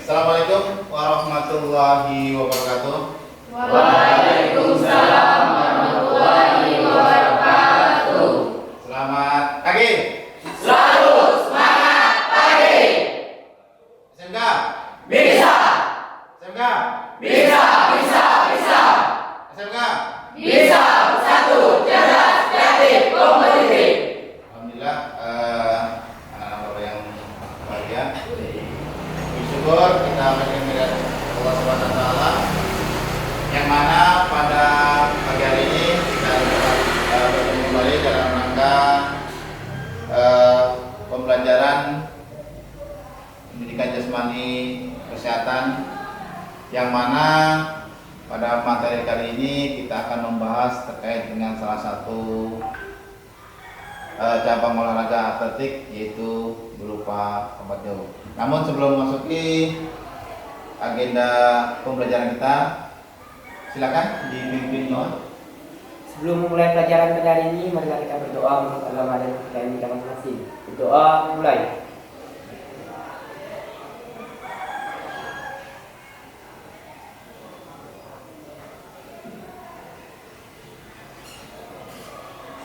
Assalamualaikum warahmatullahi wabarakatuh. Waalaikumsalam warahmatullahi wabarakatuh. Selamat pagi. Selalu semangat pagi. SMK. Bisa. SMK. Bisa. SMK. Bisa. Bersatu, cerdas, kreatif, kompetitif. Alhamdulillah, anak-anak Bapak yang bahagia. Bersyukur kita melihat Allah Subhanahu wa taala yang mana pada pagi hari ini kita bertemu kembali dalam rangka pembelajaran pendidikan jasmani kesehatan, yang mana pada materi kali ini kita akan membahas terkait dengan salah satu cabang olahraga atletik, yaitu berupa lompat jauh. Namun sebelum memasuki agenda pembelajaran kita, silakan dipimpin Noah. Sebelum memulai pelajaran pada hari ini, marilah kita berdoa untuk agama dan kepercayaan kita masing-masing. Berdoa mulai.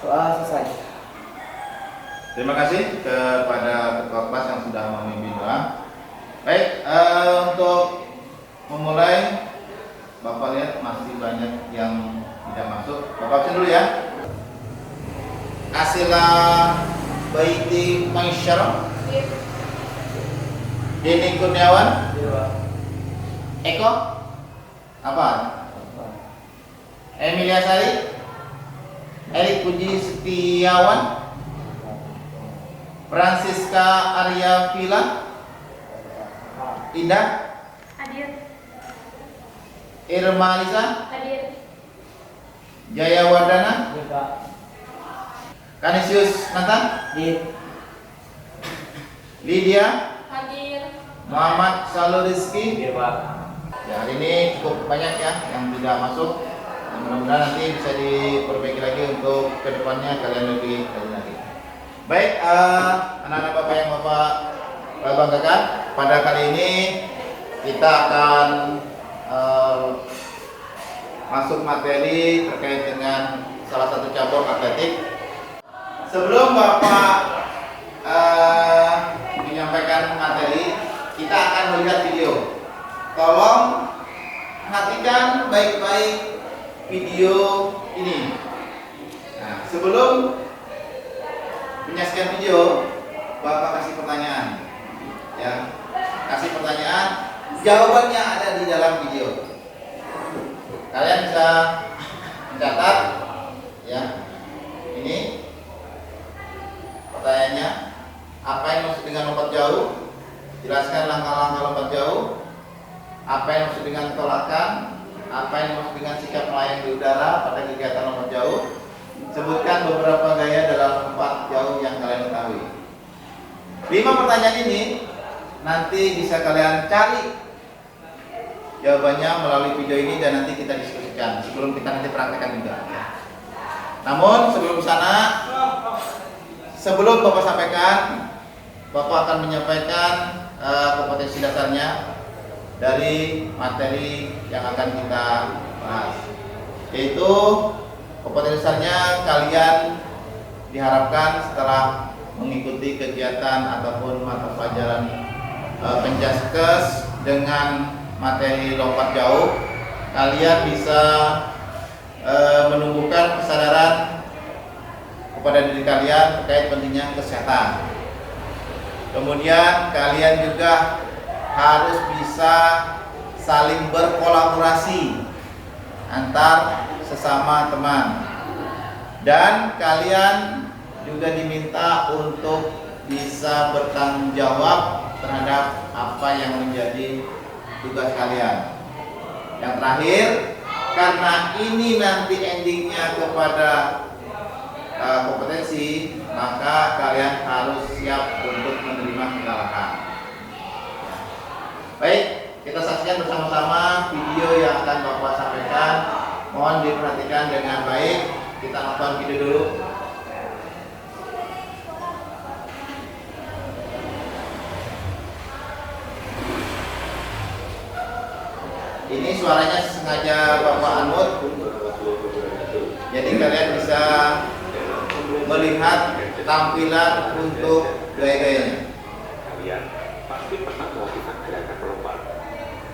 Soal selesai. Terima kasih kepada ketua kelas yang sudah memimpin doa. Baik, untuk memulai, Bapak lihat masih banyak yang tidak masuk. Bapak absen dulu ya. Asila Baiti Maisyarah, Denny Kurniawan, Eko, apa? Emilia Sari, Erik Puji Setiawan, Francisca Arya Vila, Indah, Hadir. Irma Lisa, Hadir. Jaya Wardana, Kanisius Nata, Lydia, Hadir. Muhammad Salur Rizki. Ya, hari ini cukup banyak ya yang tidak masuk. Mudah-mudahan nanti bisa diperbaiki lagi untuk kedepannya kalian lebih rajin lagi. Baik, anak-anak Bapak yang Bapak banggakan, pada kali ini kita akan masuk materi terkait dengan salah satu cabang atletik. Sebelum Bapak menyampaikan materi, kita akan melihat video. Tolong perhatikan baik-baik video ini. Nah, sebelum menyaksikan video, Bapak kasih pertanyaan, ya, kasih pertanyaan, jawabannya ada di dalam video. Kalian bisa mencatat, ya. Ini pertanyaannya, apa yang maksud dengan lompat jauh? Jelaskan langkah-langkah lompat jauh. Apa yang maksud dengan tolakan? Apa yang maksud dengan sikap melayang di udara pada kegiatan lompat jauh? Sebutkan beberapa gaya dalam lompat jauh yang kalian ketahui. 5 pertanyaan ini nanti bisa kalian cari jawabannya melalui video ini dan nanti kita diskusikan sebelum kita nanti praktekkan juga. Namun sebelum sana, sebelum Bapak sampaikan, Bapak akan menyampaikan kompetensi dasarnya dari materi yang akan kita bahas, yaitu kompetensi dasarnya kalian diharapkan setelah mengikuti kegiatan ataupun mata pelajaran Penjaskes dengan materi lompat jauh, kalian bisa menumbuhkan kesadaran kepada diri kalian terkait pentingnya kesehatan. Kemudian kalian juga harus bisa saling berkolaborasi antar sesama teman, dan kalian juga diminta untuk bisa bertanggung jawab terhadap apa yang menjadi tugas kalian. Yang terakhir, karena ini nanti endingnya kepada kompetensi, maka kalian harus siap untuk menerima kekalahan. Baik, kita saksikan bersama-sama video yang akan Bapak sampaikan. Mohon diperhatikan dengan baik. Kita nonton video dulu. Ini suaranya sengaja Bapak Anwar, jadi kalian bisa melihat tampilan untuk gaya-gayanya. Kalian pasti pernah melakukan gerakan melompat,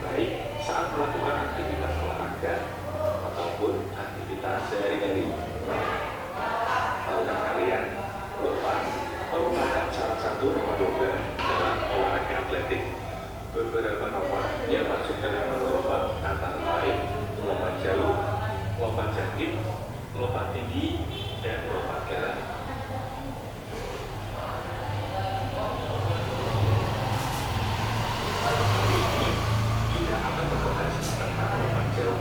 baik saat melakukan aktivitas olahraga ataupun aktivitas sehari-hari. Tahukah kalian, lompat merupakan salah satu nama yoga dalam olahraga atletik. Beberapa nama yang masuk dalam lompat antara lain lompat jauh, lompat jangkit, lompat tinggi, dan lompat garang. Kita akan membahas tentang lompat jauh.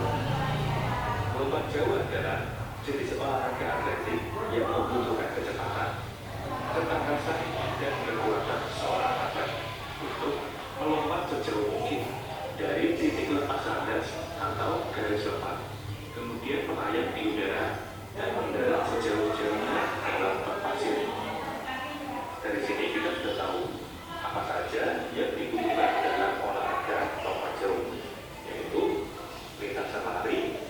Lompat jauh adalah jenis olahraga atletik yang membutuhkan kecepatan, ketangkasan, dan kekuatan seorang atlet untuk melompat sejauh mungkin dari titik lepas landas atau garis lepas, kemudian melayang di udara dan mendarat sejauh-jauhnya dalam tempat pasir. Dari sini kita sudah tahu apa saja yang dibutuhkan dalam olahraga lompat jauh, yaitu lintasan lari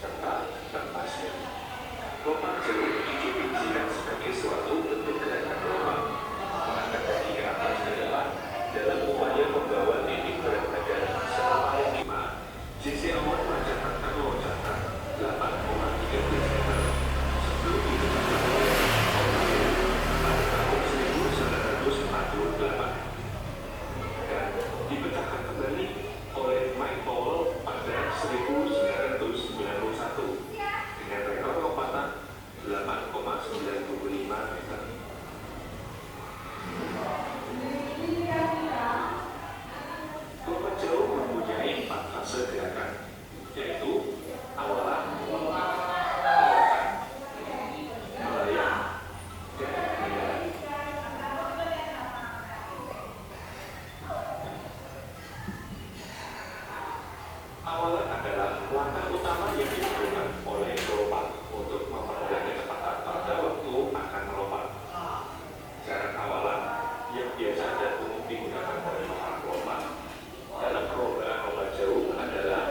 serta tempasnya. Lompat jauh didefinisikan sebagai suatu bentuk gerakan lompat mengangkat kaki ke atas ke depan dalam upaya membawa titik berat badan sepaling 5 cc awal loncatan atau loncatan 8,13 meter sebelum ditetapkan oleh pada tahun 1948 dan dipecahkan kembali oleh Mike Powell pada 1991 dengan rekor lompatan 8,95 meter. Lompat jauh mempunyai 4 fase gerakan, yaitu awalan, lompat, melayang, dan mendarat. Awalan adalah langkah utama yang dilakukan oleh pelompat untuk memperoleh kecepatan pada waktu akan melompat. Jarak awalan yang biasa dan umum digunakan oleh para pelompat dalam perlombaan lompat jauh adalah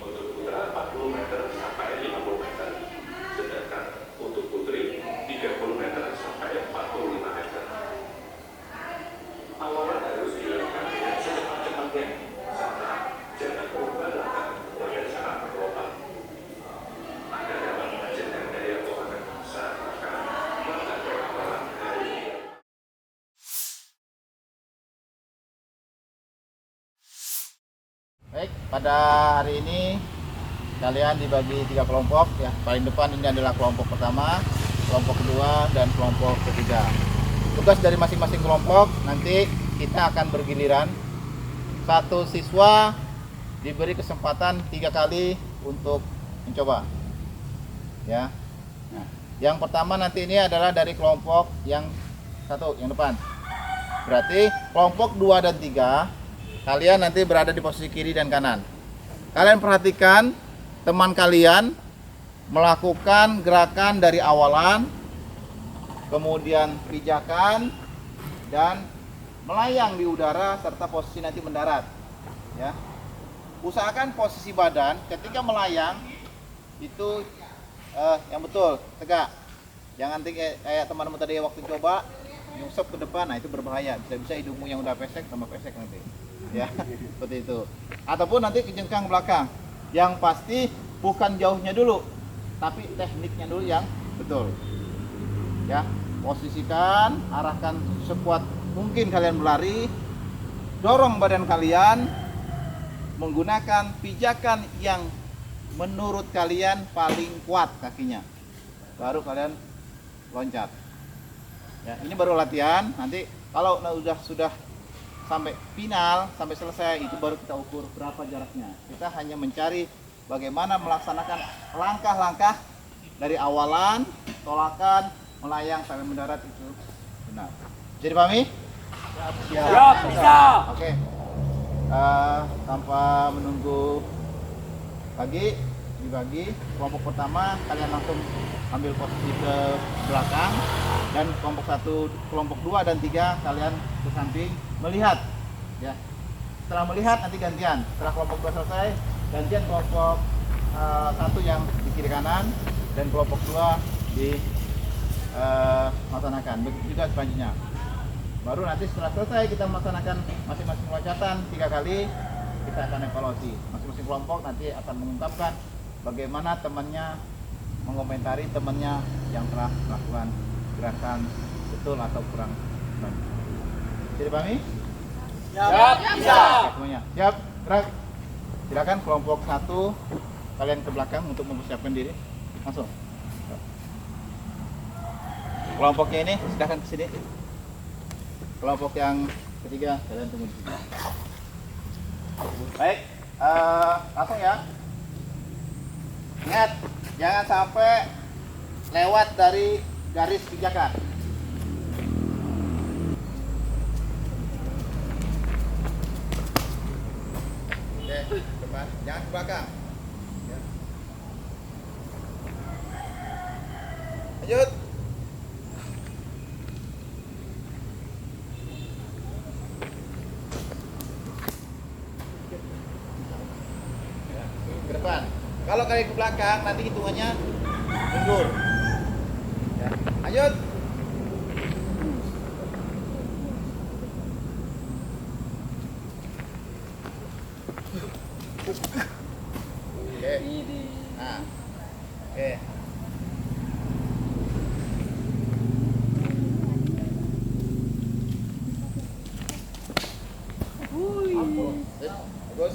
untuk putra 40 meter sampai 50 meter, sedangkan untuk putri 30 meter sampai 45 meter. Awalan harus dilakukan dengan secepat-cepatnya, serta jangan berubah langkah pada saat melompat. Agar dapat mengajarkan daya tahan saat akan melakukan awalan hari ini. Baik, pada hari ini kalian dibagi 3 kelompok ya. Paling depan ini adalah kelompok pertama, kelompok kedua, dan kelompok ketiga. Tugas dari masing-masing kelompok nanti kita akan bergiliran. Satu siswa diberi kesempatan 3 kali untuk mencoba. Ya. Nah, yang pertama nanti ini adalah dari kelompok yang satu, yang depan. Berarti kelompok 2 dan 3 kalian nanti berada di posisi kiri dan kanan. Kalian perhatikan teman kalian melakukan gerakan dari awalan, kemudian pijakan, dan melayang di udara serta posisi nanti mendarat. Ya. Usahakan posisi badan ketika melayang itu yang betul, tegak. Jangan kayak teman-teman tadi waktu coba nyungsep ke depan, nah itu berbahaya. Bisa hidungmu yang udah pesek tambah pesek nanti. Ya, seperti itu. Ataupun nanti kejengkang belakang. Yang pasti bukan jauhnya dulu, tapi tekniknya dulu yang betul. Ya, posisikan, arahkan sekuat mungkin kalian berlari. Dorong badan kalian menggunakan pijakan yang menurut kalian paling kuat kakinya. Baru kalian loncat. Ya, ini baru latihan. Nanti kalau sudah sampai final, sampai selesai, itu baru kita ukur berapa jaraknya. Kita hanya mencari bagaimana melaksanakan langkah-langkah dari awalan, tolakan, melayang sampai mendarat itu benar. Jadi pahami? Siap, bisa. Oke. Tanpa menunggu lagi, dibagi. Kelompok pertama kalian langsung ambil posisi ke belakang, dan kelompok 1, kelompok 2 dan 3 kalian ke samping melihat ya. setelah melihat nanti gantian. Setelah kelompok 2 selesai, gantian kelompok 1 yang di kiri kanan dan kelompok 2 di melaksanakan. Begitu juga selanjutnya. Baru nanti setelah selesai kita melaksanakan masing-masing loncatan 3 kali, kita akan evaluasi. Masing-masing kelompok nanti akan mengungkapkan bagaimana temannya mengomentari temannya yang telah melakukan gerakan betul atau kurang baik. Bisa dipahami? Siap, bisa. Semuanya siap, gerak. Silakan kelompok 1 kalian ke belakang untuk mempersiapkan diri. Langsung. Kelompoknya ini silakan ke sini. Kelompok yang ketiga kalian tunggu di sini. Baik, langsung ya. Ingat, jangan sampai lewat dari garis pijakan. Oke, depan, jangan ke belakang. Ya. Lanjut. Ke depan. Kalau kalian ke belakang, nanti hitungannya mundur. Ya. Lanjut. Oke. Nah. Oke. Bagus.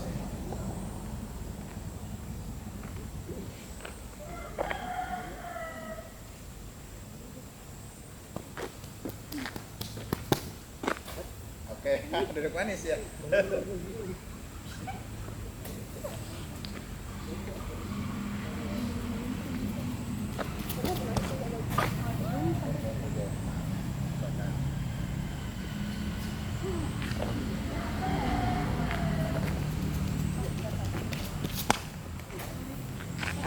Oke, duduk manis ya.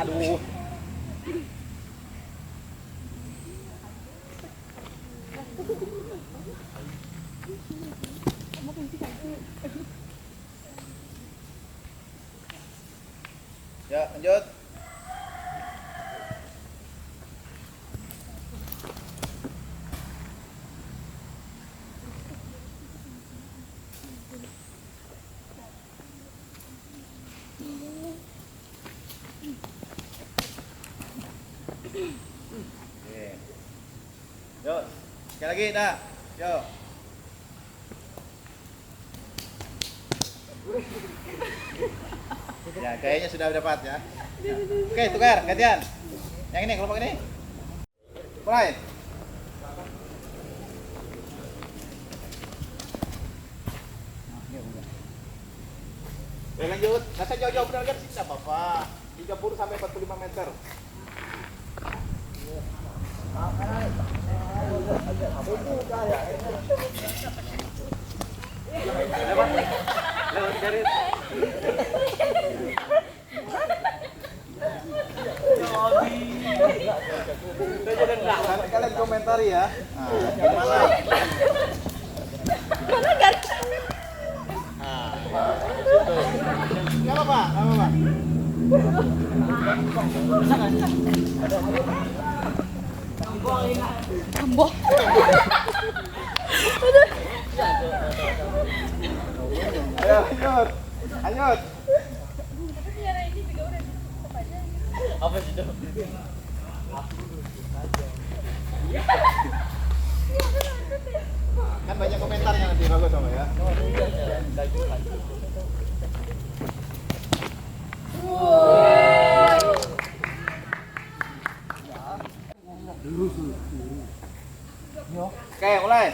Aduh. Ya, lanjut. Oke. Yuk, sekali lagi, dah. Yuk. Ya, kayaknya sudah dapat ya. Oke, tukar, gantian. Yang ini, kelompok ini. Mulai. Oke, lanjut. Nggak jauh-jauh, benar kan? Tidak apa-apa. 30 sampai 45 meter. Lewat garis. Kalian komentari ya. Nah, gimana? Nggak apa-apa, nggak apa-apa. Kamboh. Ayo, lanjut. Lanjut. Apa sih itu? Kan banyak komentarnya nanti, bagus sama ya. Oke, mulai.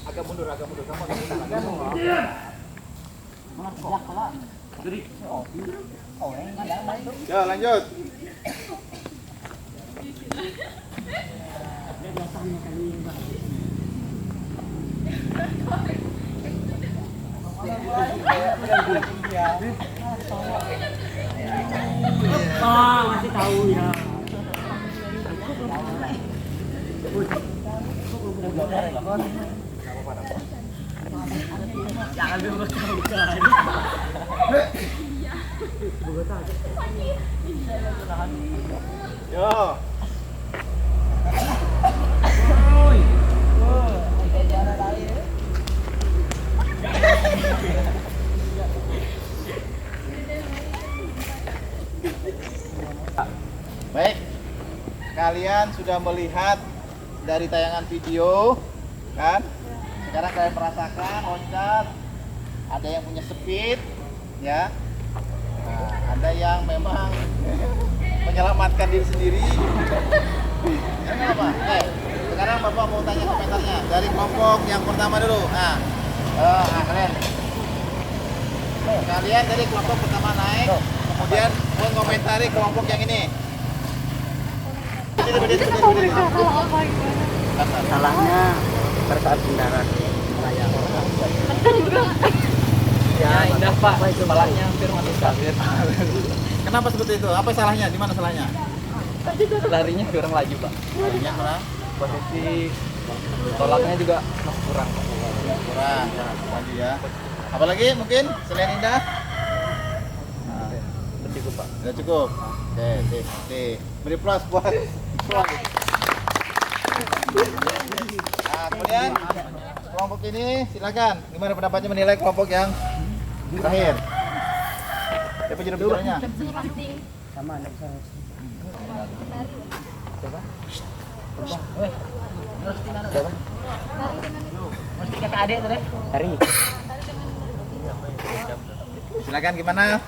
Agak mundur, agak mundur. Agak mundur, agak mundur. Kamu agak mundur, agak mundur. Ya, lanjut. Ah, masih tahu ya. Yo. Baik, kalian sudah melihat dari tayangan video, kan? Sekarang kalian merasakan loncat, ada yang punya speed, ya. Nah, ada yang memang menyelamatkan diri sendiri. Enggak apa? Sekarang Bapak mau tanya komentarnya dari kelompok yang pertama dulu. Kalian dari kelompok pertama naik, kemudian mengomentari kelompok yang ini. Salahnya pada saat mendarat. Ya, indah Pak. Kepalanya hampir mati kabir. Kenapa seperti itu? Apa salahnya? Di mana salahnya? Larinya kurang laju Pak. Larinya kurang. Posisi tolaknya juga masih kurang. Kurang. Laju ya. Apalagi mungkin selain indah? Cukup Pak. Sudah cukup. Oke. Beri plus buat Iswan. Nah, kemudian kelompok ini silakan. Gimana pendapatnya menilai kelompok yang terakhir? Siapa juru bicaranya? Sama ada sama. Mesti kakak adik tuh deh. Hari. Silakan gimana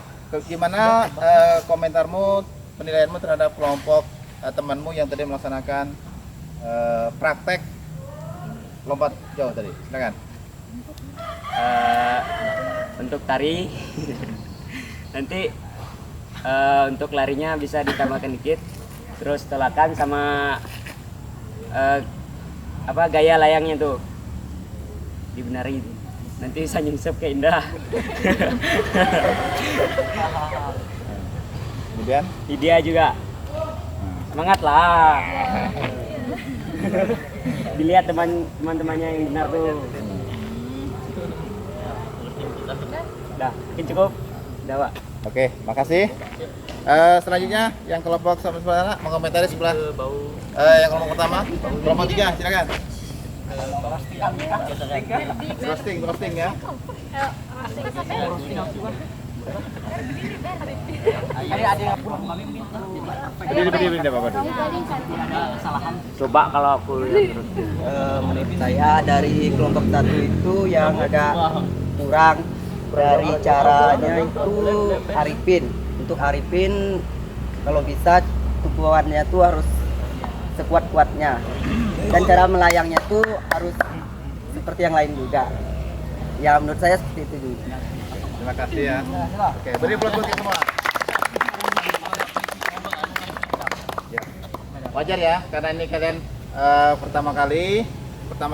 komentarmu, penilaianmu terhadap kelompok temanmu yang tadi melaksanakan praktek lompat jauh tadi. Silakan. Untuk tari nanti untuk larinya bisa ditambahkan dikit, terus tolakan sama gaya layangnya tuh dibenarin, nanti bisa nyungsep ke indah. Kemudian Dia juga semangat lah. Dilihat teman-temannya yang benar tuh. Dah, mungkin cukup. Udah, Pak. oke, makasih. Selanjutnya yang kelompok sebelah mengomentari sebelah yang kelompok pertama, kelompok 3 silakan. Roasting ya. Berdiri Bapak dulu. Coba kalau aku Menurut saya dari kelompok satu itu yang agak kurang dari caranya itu Arifin. Untuk Arifin kalau bisa tupuannya itu harus sekuat-kuatnya, dan cara melayangnya itu harus seperti yang lain juga. Ya menurut saya seperti itu juga. Terima kasih ya. Oke, beri plus buat kita semua. Ya. Wajar ya, karena ini kalian pertama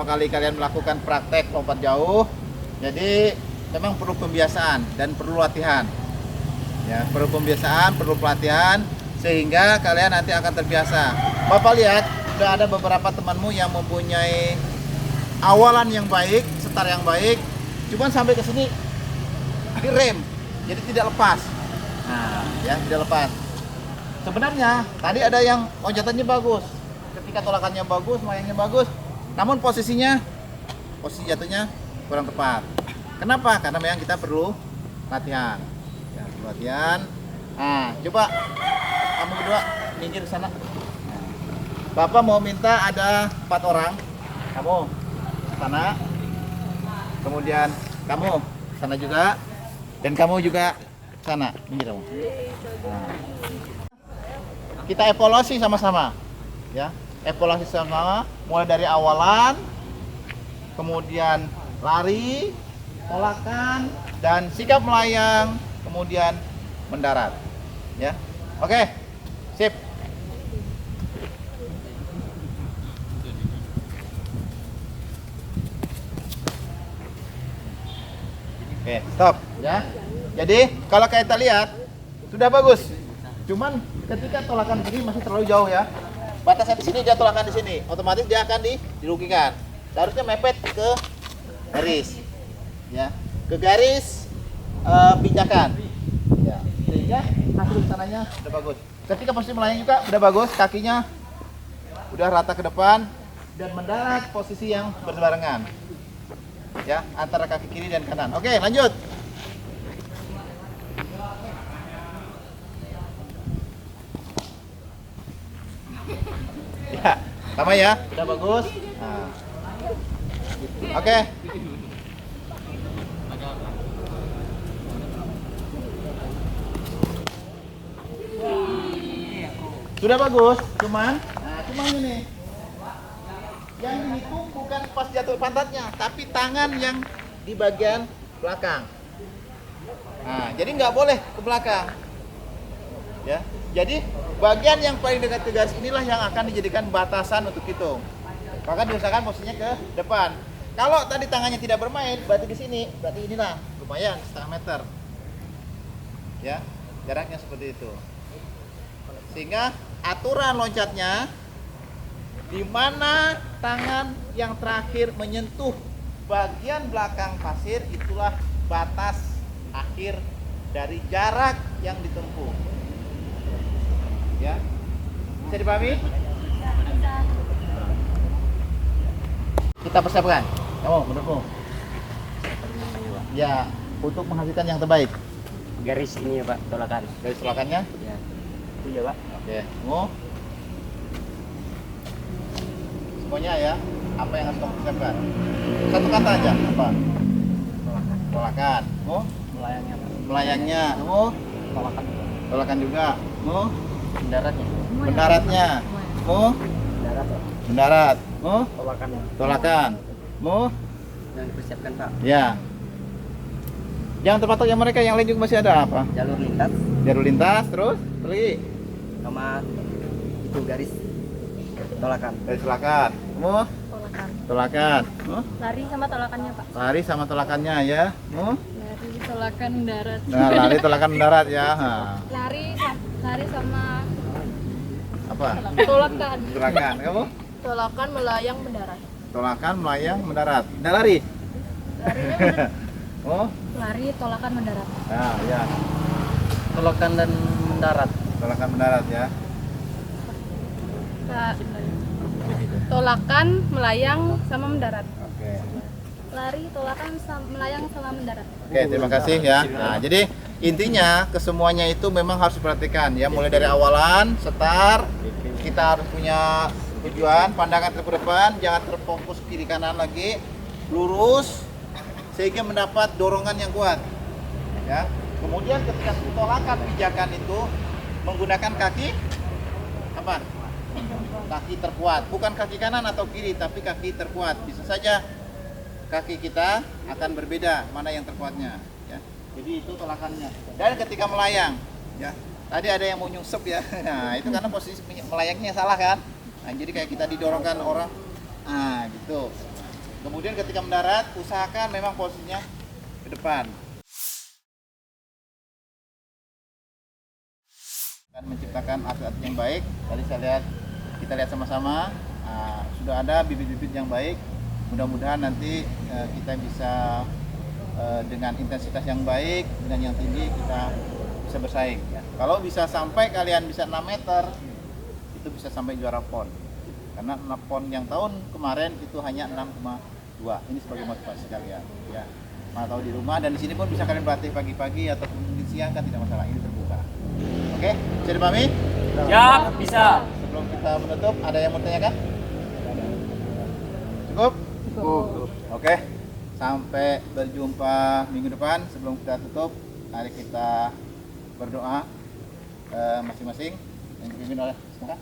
kali kalian melakukan praktek lompat jauh. Jadi memang perlu pembiasaan dan perlu latihan. Ya, perlu pembiasaan, perlu pelatihan sehingga kalian nanti akan terbiasa. Bapak lihat, sudah ada beberapa temanmu yang mempunyai awalan yang baik, start yang baik, cuman sampai ke sini direm, jadi tidak lepas. Nah, ya tidak lepas. Sebenarnya tadi ada yang loncatannya bagus, ketika tolakannya bagus, layangnya bagus, namun posisi jatuhnya kurang tepat. Kenapa? Karena memang kita perlu latihan. Ya, perlu latihan. Nah, coba kamu berdua minggir ke sana. Bapak mau minta ada 4 orang, kamu sana, kemudian kamu sana juga, dan kamu juga sana, minggir kamu. Nah. Kita evaluasi sama-sama, ya, evaluasi sama, mulai dari awalan, kemudian lari, tolakan, dan sikap melayang, kemudian mendarat, ya. Oke, sip. Oke, stop ya. Jadi kalau kita lihat sudah bagus. Cuman ketika tolakan ini masih terlalu jauh ya. batasnya di sini, dia tolakan di sini, otomatis dia akan dirugikan. Harusnya mepet ke garis, ya, ke garis pijakan, ya, sehingga hasil tanahnya udah bagus. Ketika posisi melayang juga udah bagus, kakinya udah rata ke depan dan mendarat posisi yang berbarengan, ya, antara kaki kiri dan kanan. Oke, lanjut. Ya, sama ya, udah bagus. Nah. Oke. Sudah bagus, cuman ini yang dihitung bukan pas jatuh pantatnya, tapi tangan yang di bagian belakang. Nah, jadi nggak boleh ke belakang. Ya, jadi bagian yang paling dekat ke garis inilah yang akan dijadikan batasan untuk hitung. Maka diusahakan posisinya ke depan. Kalau tadi tangannya tidak bermain, berarti di sini, berarti inilah lumayan setengah meter. Ya, jaraknya seperti itu. Sehingga aturan loncatnya di mana tangan yang terakhir menyentuh bagian belakang pasir, itulah batas akhir dari jarak yang ditempuh. Ya, bisa dipahami? Kita persiapkan. Kamu, menurutmu? Ya, untuk menghasilkan yang terbaik. Garis ini ya Pak, tolakan. Garis tolakannya? Ya. Itu ya Pak. Oke, mau? Semuanya ya. Apa yang harus kamu persiapkan? Satu kata aja. Apa? Tolakan. Mau? Melayangnya Pak. Melayangnya. Mau? Tolakan. Tolakan juga. Mau? Mendaratnya. Mendaratnya. Mau? Mendarat Pak. Mendarat. Mau? Tolakannya. Tolakan. Mau? Yang dipersiapkan Pak. Ya. Yang terpatok yang mereka, yang lain juga masih ada apa? Jalur lintas Jalur lintas, terus pergi. sama itu garis tolakan. Garis tolakan. Mau? Tolakan. Tolakan. Mau? Lari sama tolakannya, Pak. Lari sama tolakannya ya. Mau? Lari tolakan mendarat. Nah, lari tolakan mendarat ya. Nah. Lari sama Apa? tolakan. Tolakan. Kamu? Tolakan melayang mendarat. Tolakan melayang mendarat. Udah lari. Larinya bener. Oh? Lari tolakan mendarat. Nah, ya. Tolakan dan mendarat. Tolakan mendarat ya. Tolakan melayang sama mendarat. Oke. Lari tolakan melayang sama mendarat. Oke, terima kasih ya. Nah, jadi intinya kesemuanya itu memang harus diperhatikan ya, mulai dari awalan, start, kita harus punya tujuan, pandangan ke depan, jangan terfokus kiri kanan lagi, lurus sehingga mendapat dorongan yang kuat. Ya. Kemudian ketika tolakan pijakan itu menggunakan kaki apa? Kaki terkuat, bukan kaki kanan atau kiri, tapi kaki terkuat. Bisa saja kaki kita akan berbeda mana yang terkuatnya. Ya. Jadi itu tolakannya. Dan ketika melayang, ya, tadi ada yang mau nyusup ya. Nah itu karena posisi melayangnya salah kan. Nah, jadi kayak kita didorongkan orang, gitu. Kemudian ketika mendarat, usahakan memang posisinya ke depan. Dan menciptakan atlet yang baik. Tadi kita lihat sama-sama, sudah ada bibit-bibit yang baik. Mudah-mudahan nanti kita bisa dengan intensitas yang baik, dengan yang tinggi kita bisa bersaing. Ya. Kalau bisa sampai kalian bisa 6 meter, itu bisa sampai juara PON. Karena PON yang tahun kemarin itu hanya 6,2. Ini sebagai motivasi kalian. Ya. Mana tahu di rumah, dan di sini pun bisa kalian berlatih pagi-pagi atau mungkin siang kan tidak masalah. Ini terbuka. Oke, bisa dipahami? Siap, bisa. Sebelum kita menutup, ada yang mau tanyakan? Cukup? Cukup. Oke, sampai berjumpa minggu depan. Sebelum kita tutup, mari kita berdoa masing-masing yang dipimpin oleh siapa?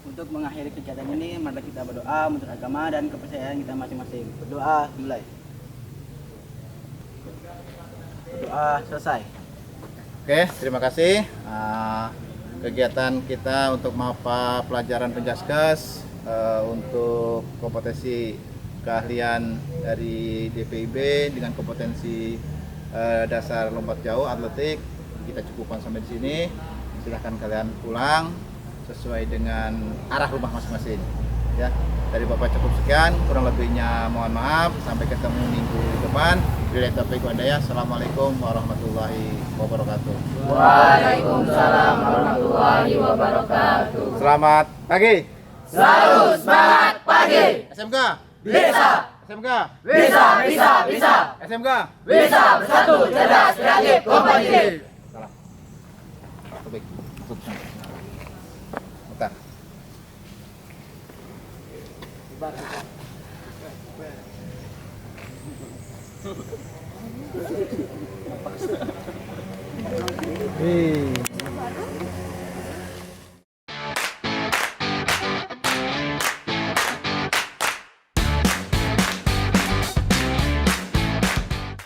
Untuk mengakhiri kegiatan ini, mari kita berdoa menurut agama dan kepercayaan kita masing-masing. Berdoa mulai. Berdoa selesai. Oke, terima kasih. Kegiatan kita untuk MAPA pelajaran Penjaskes untuk kompetensi keahlian dari DPIB dengan kompetensi dasar lompat jauh atletik kita cukupkan sampai di sini. Silahkan kalian pulang. sesuai dengan arah rumah masing-masing. Ya, dari Bapak cukup sekian, kurang lebihnya mohon maaf. Sampai ketemu minggu depan. Billahi taufiq wal hidayah. Assalamualaikum warahmatullahi wabarakatuh. Waalaikumsalam warahmatullahi wabarakatuh. Selamat pagi. Selalu semangat pagi. SMK. Bisa, SMK. bisa, bisa, bisa. SMK. Bisa bersatu, cerdas, kreatif, kompetitif. Salah. Topik. Masuk. Buka.